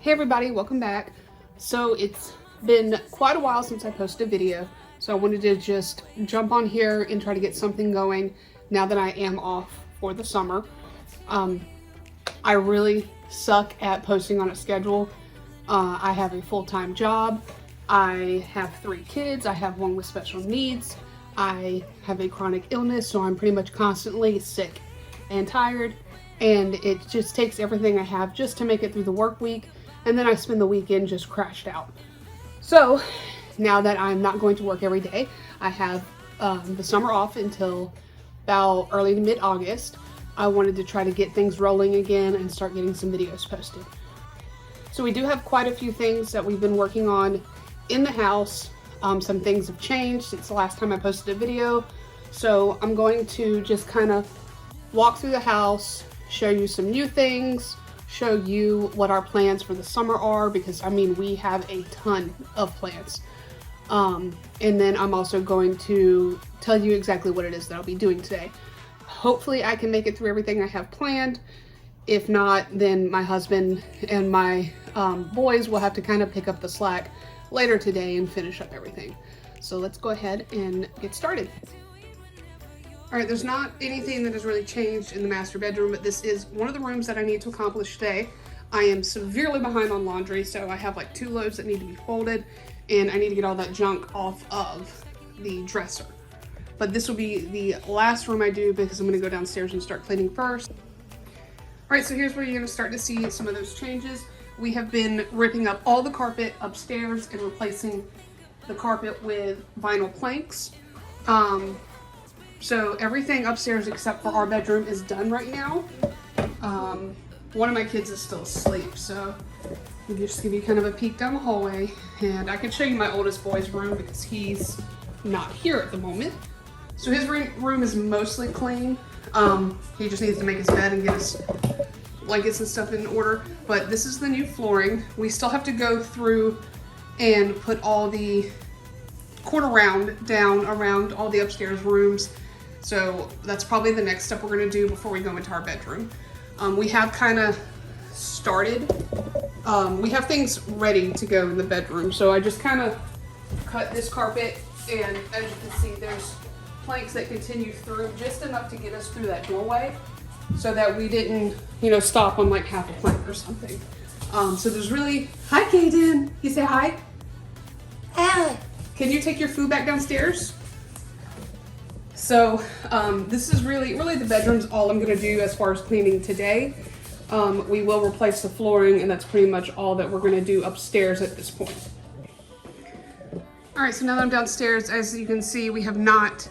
Hey everybody, welcome back. So it's been quite a while since I posted a video, so I wanted to just jump on here and try to get something going now that I am off for the summer. I really suck at posting on a schedule. I have a full-time job. I have 3 kids. I have one with special needs. I have a chronic illness, so I'm pretty much constantly sick and tired, and it just takes everything I have just to make it through the work week. And then I spend the weekend just crashed out. So now that I'm not going to work every day, I have the summer off until about early to mid-August. I wanted to try to get things rolling again and start getting some videos posted. So we do have quite a few things that we've been working on in the house. Some things have changed since the last time I posted a video. So I'm going to just kind of walk through the house, show you some new things, show you what our plans for the summer are, because I mean we have a ton of plans. And then I'm also going to tell you exactly what it is that I'll be doing today. Hopefully I can make it through everything I have planned. If not, then my husband and my boys will have to kind of pick up the slack later today and finish up everything. So let's go ahead and get started. All right, there's not anything that has really changed in the master bedroom, but this is one of the rooms that I need to accomplish today. I am severely behind on laundry, so I have like 2 loads that need to be folded, and I need to get all that junk off of the dresser. But this will be the last room I do because I'm gonna go downstairs and start cleaning first. All right, so here's where you're gonna start to see some of those changes. We have been ripping up all the carpet upstairs and replacing the carpet with vinyl planks. So everything upstairs except for our bedroom is done right now. One of my kids is still asleep, so I'll just give you kind of a peek down the hallway. And I can show you my oldest boy's room because he's not here at the moment. So his room is mostly clean. He just needs to make his bed and get his blankets and stuff in order. But this is the new flooring. We still have to go through and put all the quarter round down around all the upstairs rooms. So that's probably the next step we're gonna do before we go into our bedroom. We have kind of started. We have things ready to go in the bedroom. So I just kind of cut this carpet, and as you can see, there's planks that continue through just enough to get us through that doorway so that we didn't, stop on like half a plank or something. So there's really, hi Kaden, you say hi? Hi. Can you take your food back downstairs? So this is really the bedroom's all I'm gonna do as far as cleaning today. We will replace the flooring, and that's pretty much all that we're gonna do upstairs at this point. All right, so now that I'm downstairs, as you can see, we have not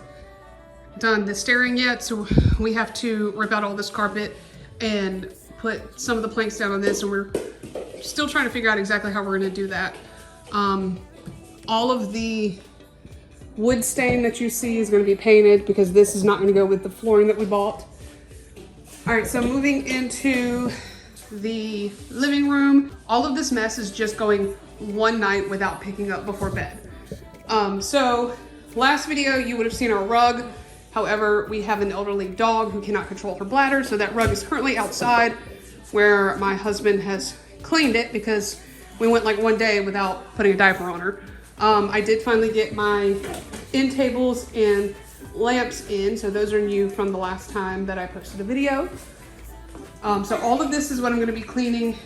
done the stairing yet. So we have to rip out all this carpet and put some of the planks down on this, and we're still trying to figure out exactly how we're gonna do that. All of the wood stain that you see is going to be painted because this is not going to go with the flooring that we bought. All right, so moving into the living room, all of this mess is just going one night without picking up before bed. So last video you would have seen our rug. However, we have an elderly dog who cannot control her bladder, so that rug is currently outside where my husband has cleaned it because we went like one day without putting a diaper on her. I did finally get my end tables and lamps in, so those are new from the last time that I posted a video. So all of this is what I'm going to be cleaning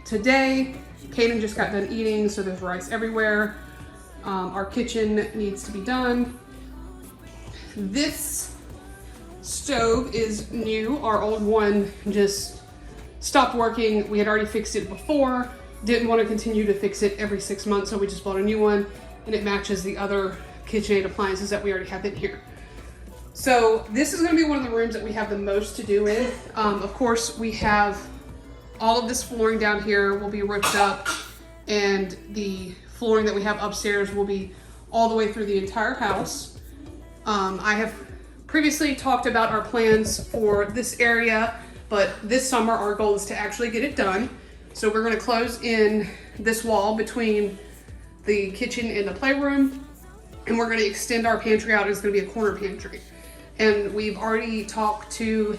today. Kaden just got done eating, so there's rice everywhere. Our kitchen needs to be done. This stove is new. Our old one just stopped working. We had already fixed it before. Didn't want to continue to fix it every 6 months, so we just bought a new one, and it matches the other KitchenAid appliances that we already have in here. So this is going to be one of the rooms that we have the most to do with. Of course, we have all of this flooring down here will be ripped up, and the flooring that we have upstairs will be all the way through the entire house. I have previously talked about our plans for this area, but this summer our goal is to actually get it done. So we're gonna close in this wall between the kitchen and the playroom, and we're gonna extend our pantry out. It's gonna be a corner pantry. And we've already talked to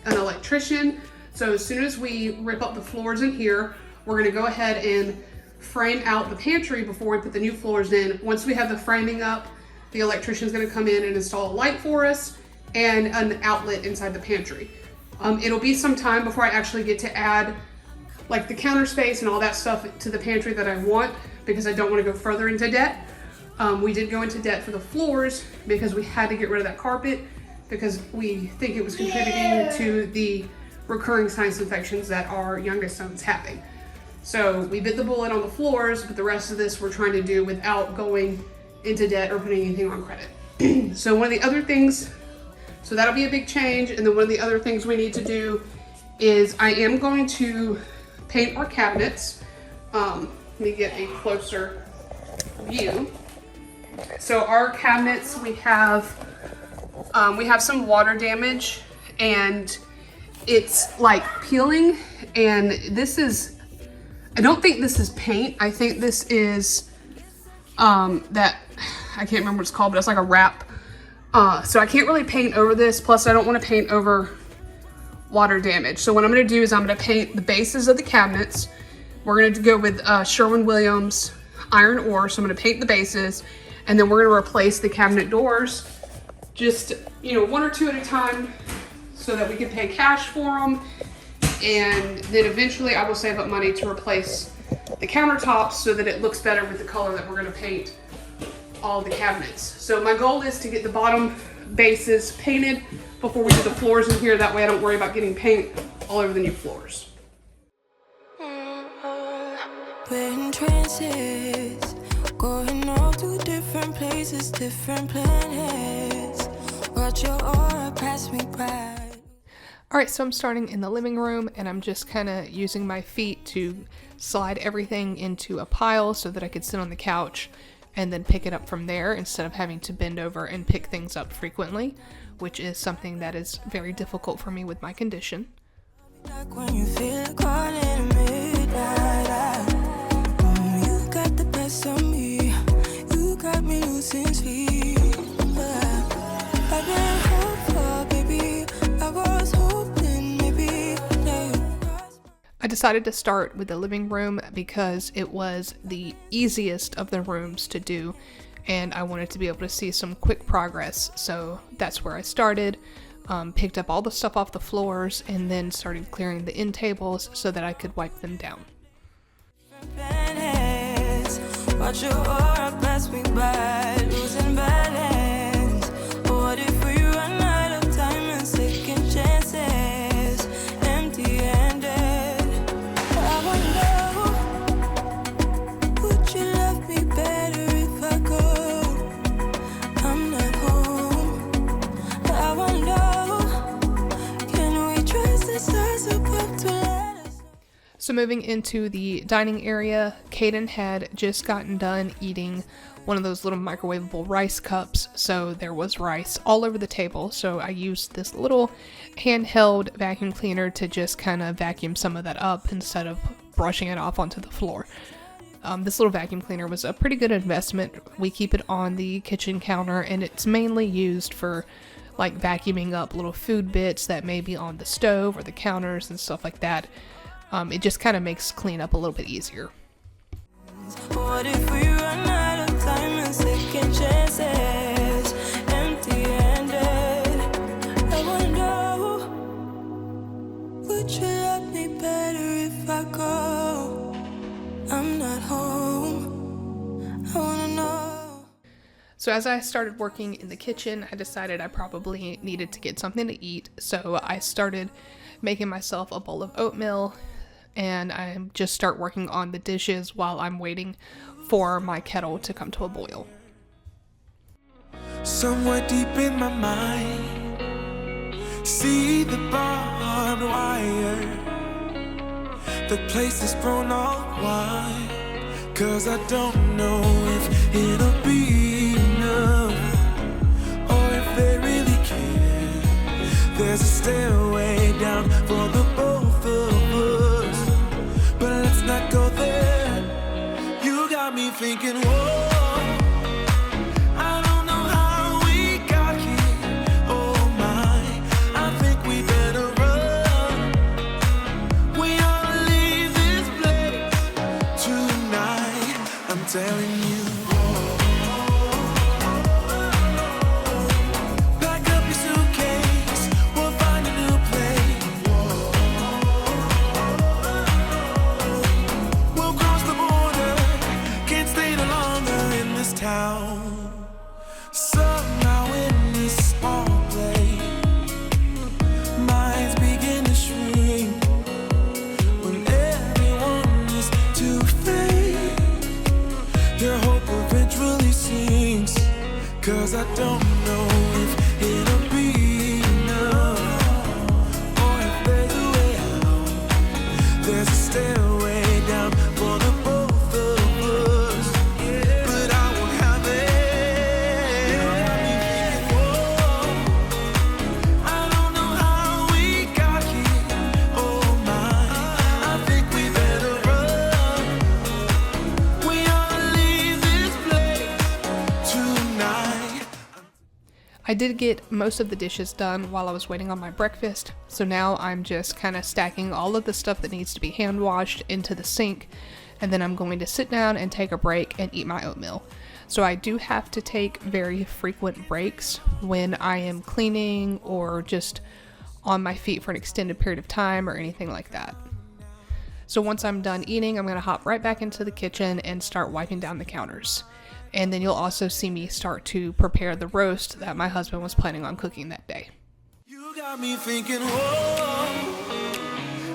an electrician. So as soon as we rip up the floors in here, we're gonna go ahead and frame out the pantry before we put the new floors in. Once we have the framing up, the electrician's gonna come in and install a light for us and an outlet inside the pantry. It'll be some time before I actually get to add like the counter space and all that stuff to the pantry that I want, because I don't want to go further into debt. We did go into debt for the floors because we had to get rid of that carpet because we think it was contributing to the recurring sinus infections that our youngest son's having. So we bit the bullet on the floors, but the rest of this we're trying to do without going into debt or putting anything on credit. So one of the other things, so that'll be a big change. And then one of the other things we need to do is I am going to paint our cabinets. Let me get a closer view. So our cabinets, we have some water damage and it's like peeling, and this is, I don't think this is paint. I think this is that, I can't remember what it's called, but it's like a wrap. So I can't really paint over this. Plus I don't want to paint over water damage. So what I'm going to do is I'm going to paint the bases of the cabinets. We're going to go with Sherwin-Williams iron ore. So I'm going to paint the bases, and then we're going to replace the cabinet doors, just, you know, one or two at a time so that we can pay cash for them. And then eventually I will save up money to replace the countertops so that it looks better with the color that we're going to paint all the cabinets. So my goal is to get the bottom bases painted before we do the floors in here. That way I don't worry about getting paint all over the new floors. We're in trances, going off to different places, different planets. Watch your aura pass me by. Alright, so I'm starting in the living room, and I'm just kind of using my feet to slide everything into a pile so that I could sit on the couch and then pick it up from there instead of having to bend over and pick things up frequently, which is something that is very difficult for me with my condition. Like when you feel caught in midnight, you got the best of me, you got me losing sleep. I've been hopeful, baby, I was hoping maybe I decided to start with the living room because it was the easiest of the rooms to do, and I wanted to be able to see some quick progress. So that's where I started, picked up all the stuff off the floors, and then started clearing the end tables so that I could wipe them down. Watch your aura pass me by, losing balance. What if we run out of time and second chances? Empty-handed. I wonder, would you love me better if I go? I'm not home. I wonder, can we trust the stars above to let us know? So moving into the dining area, Caden had just gotten done eating one of those little microwavable rice cups, so there was rice all over the table. So I used this little handheld vacuum cleaner to just kind of vacuum some of that up instead of brushing it off onto the floor. This little vacuum cleaner was a pretty good investment. We keep it on the kitchen counter, and it's mainly used for like vacuuming up little food bits that may be on the stove or the counters and stuff like that. It just kind of makes cleanup a little bit easier. What if we run out of time and second chances? Empty-handed. I wonder, would you love me better if I go? I'm not home. I wanna know. So as I started working in the kitchen, I decided I probably needed to get something to eat. So I started making myself a bowl of oatmeal, and I just start working on the dishes while I'm waiting for my kettle to come to a boil. Somewhere deep in my mind, see the barbed wire. The place is grown all wide, 'cause I don't know if it'll be enough, or if they really care. There's a stairway down for the both of us, but let's not go there. You got me thinking, whoa, I don't know how we got here. Oh my, I think we better run. We ought to leave this place. I did get most of the dishes done while I was waiting on my breakfast, so now I'm just kind of stacking all of the stuff that needs to be hand washed into the sink, and then I'm going to sit down and take a break and eat my oatmeal. So I do have to take very frequent breaks when I am cleaning or just on my feet for an extended period of time or anything like that. So once I'm done eating, I'm going to hop right back into the kitchen and start wiping down the counters. And then you'll also see me start to prepare the roast that my husband was planning on cooking that day. You got me thinking, whoa,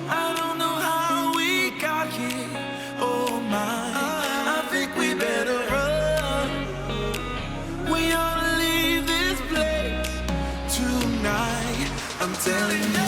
I don't know how we got here. Oh my, I think we better run. We ought to leave this place tonight. I'm telling you.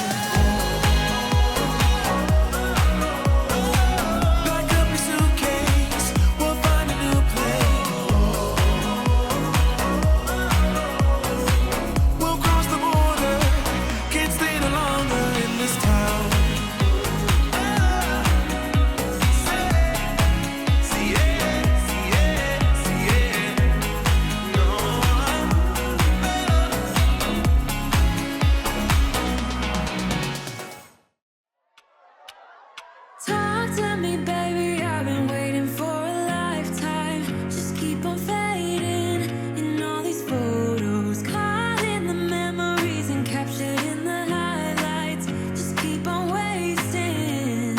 Talk to me, baby, I've been waiting for a lifetime. Just keep on fading in all these photos, caught in the memories and captured in the highlights. Just keep on wasting.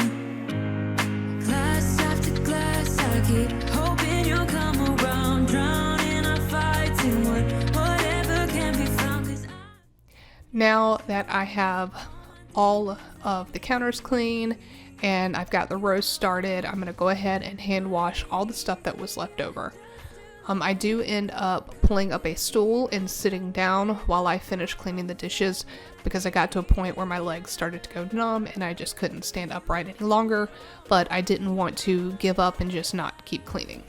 Glass after glass, I keep hoping you'll come around, drowning our fights in whatever can be found. Now that I have all of the counters clean and I've got the roast started, I'm gonna go ahead and hand wash all the stuff that was left over. I do end up pulling up a stool and sitting down while I finish cleaning the dishes because I got to a point where my legs started to go numb and I just couldn't stand upright any longer, but I didn't want to give up and just not keep cleaning.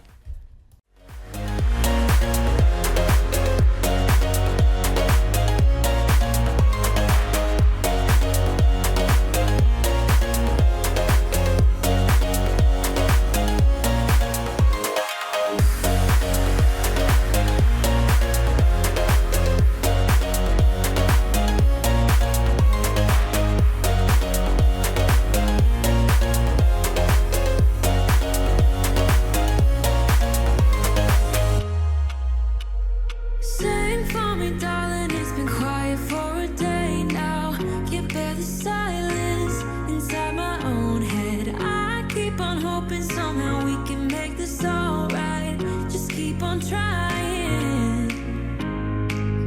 Sing for me, darling, it's been quiet for a day now. Can't bear the silence inside my own head. I keep on hoping somehow we can make this alright. Just keep on trying.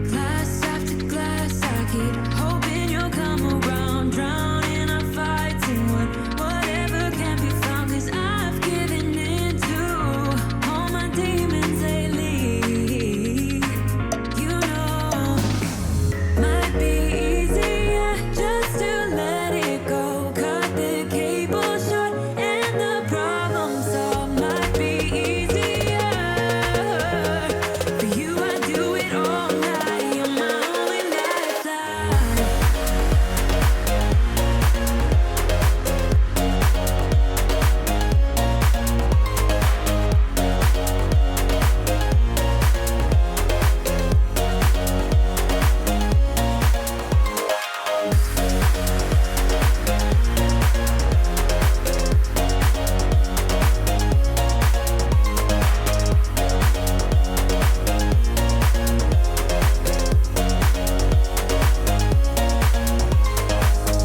Glass after glass, I keep hoping you'll come around, drowning our fights in whatever can be found. 'Cause I've given in to all my demons lately. Might be easier just to let it go. Cut the cable short and the problem solved. Might be easier for you. I do it all night. You're my only lifeline.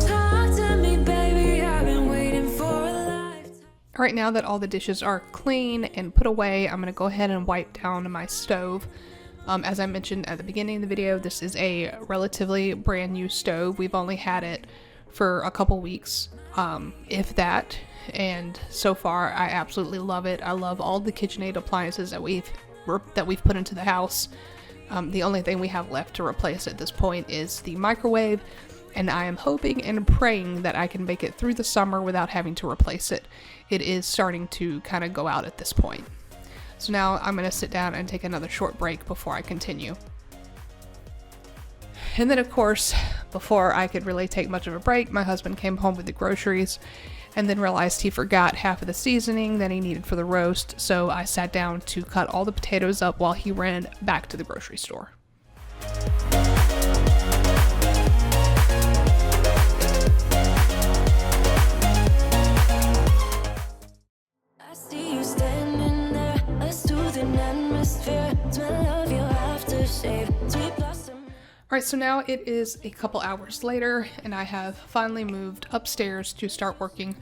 Talk to me, baby, I've been waiting for a lifetime. Alright, now that all the dishes are clean and put away, I'm going to go ahead and wipe down my stove. As I mentioned at the beginning of the video, this is a relatively brand new stove. We've only had it for a couple weeks, if that, and so far I absolutely love it. I love all the KitchenAid appliances that we've put into the house. The only thing we have left to replace at this point is the microwave, and I am hoping and praying that I can make it through the summer without having to replace it. It is starting to kind of go out at this point. So now I'm going to sit down and take another short break before I continue. And then, of course, before I could really take much of a break, my husband came home with the groceries and then realized he forgot half of the seasoning that he needed for the roast, so I sat down to cut all the potatoes up while he ran back to the grocery store. Alright, so now it is a couple hours later, and I have finally moved upstairs to start working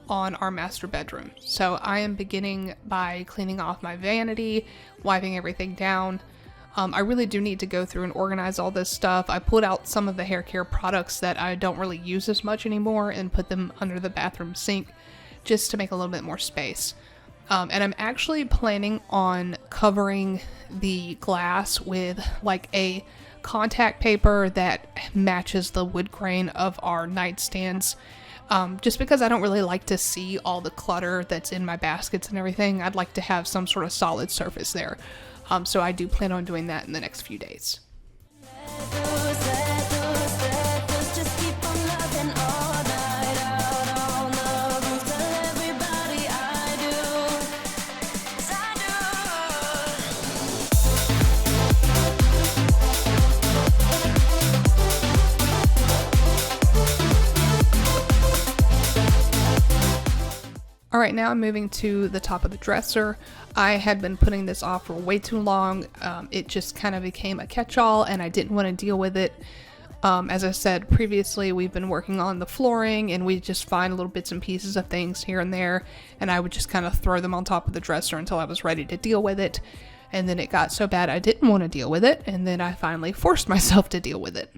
on our master bedroom. So I am beginning by cleaning off my vanity, wiping everything down. I really do need to go through and organize all this stuff. I pulled out some of the hair care products that I don't really use as much anymore and put them under the bathroom sink just to make a little bit more space. And I'm actually planning on covering the glass with like a contact paper that matches the wood grain of our nightstands. Just because I don't really like to see all the clutter that's in my baskets and everything. I'd like to have some sort of solid surface there. So I do plan on doing that in the next few days. Alright, now I'm moving to the top of the dresser. I had been putting this off for way too long. It just kind of became a catch-all and I didn't want to deal with it. As I said previously, we've been working on the flooring and we just find little bits and pieces of things here and there, and I would just kind of throw them on top of the dresser until I was ready to deal with it. And then it got so bad I didn't want to deal with it, and then I finally forced myself to deal with it.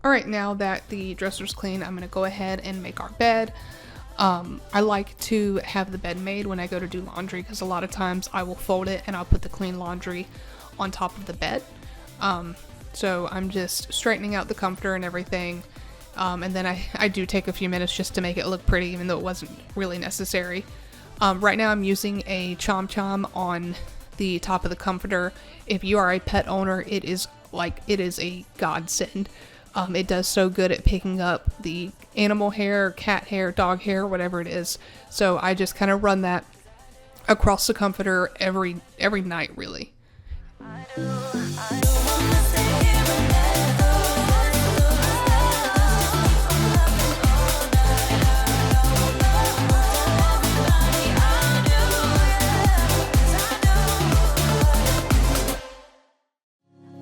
Alright, now that the dresser's clean, I'm going to go ahead and make our bed. I like to have the bed made when I go to do laundry because a lot of times I will fold it and I'll put the clean laundry on top of the bed. So I'm just straightening out the comforter and everything. And then I do take a few minutes just to make it look pretty, even though it wasn't really necessary. Right now I'm using a Chom Chom on the top of the comforter. If you are a pet owner, it is a godsend. It does so good at picking up the animal hair, cat hair, dog hair, whatever it is. So I just kind of run that across the comforter every night, really.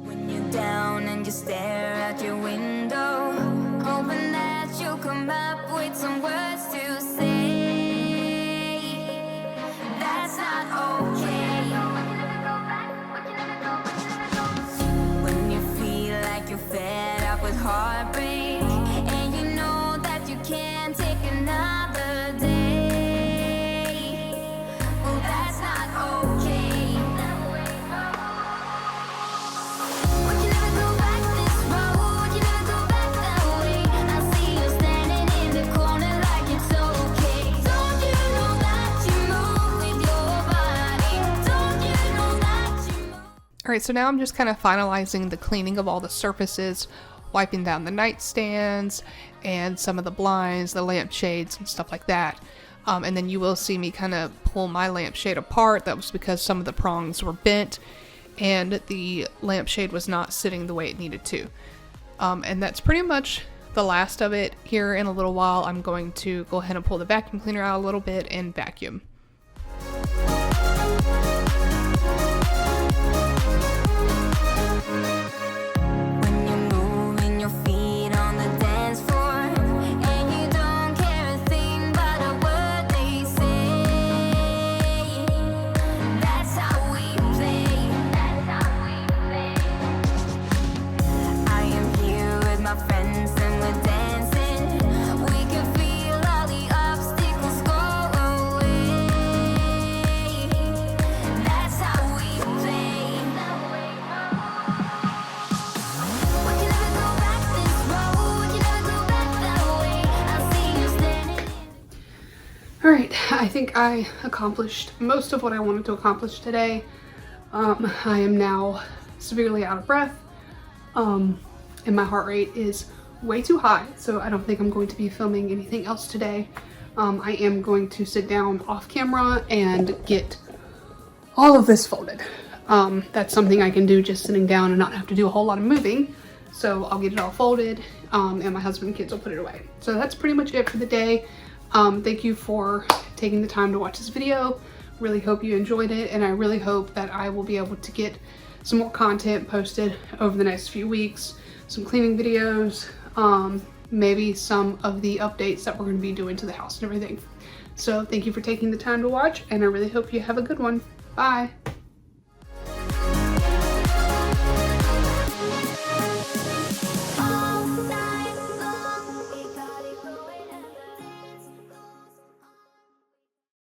When you're down and you stare out your window, hoping that you'll come up with some words to say. That's not okay. When you feel like you're fed up with heartbreak, and you know that you can't take another day. Well, that's not okay. Alright, so now I'm just kind of finalizing the cleaning of all the surfaces, wiping down the nightstands and some of the blinds, the lampshades and stuff like that. And then you will see me kind of pull my lampshade apart. That was because some of the prongs were bent and the lampshade was not sitting the way it needed to. And that's pretty much the last of it. Here in a little while, I'm going to go ahead and pull the vacuum cleaner out a little bit and vacuum. Friends and we're dancing, we can feel all the obstacles go away. I think I accomplished most of what I wanted to accomplish today. I am now severely out of breath, and my heart rate is way too high, so I don't think I'm going to be filming anything else today. I am going to sit down off camera and get all of this folded. That's something I can do just sitting down and not have to do a whole lot of moving. So I'll get it all folded, and my husband and kids will put it away. So that's pretty much it for the day. Thank you for taking the time to watch this video. Really hope you enjoyed it, and I really hope that I will be able to get some more content posted over the next few weeks. Some cleaning videos, maybe some of the updates that we're going to be doing to the house and everything. So thank you for taking the time to watch, and I really hope you have a good one. Bye!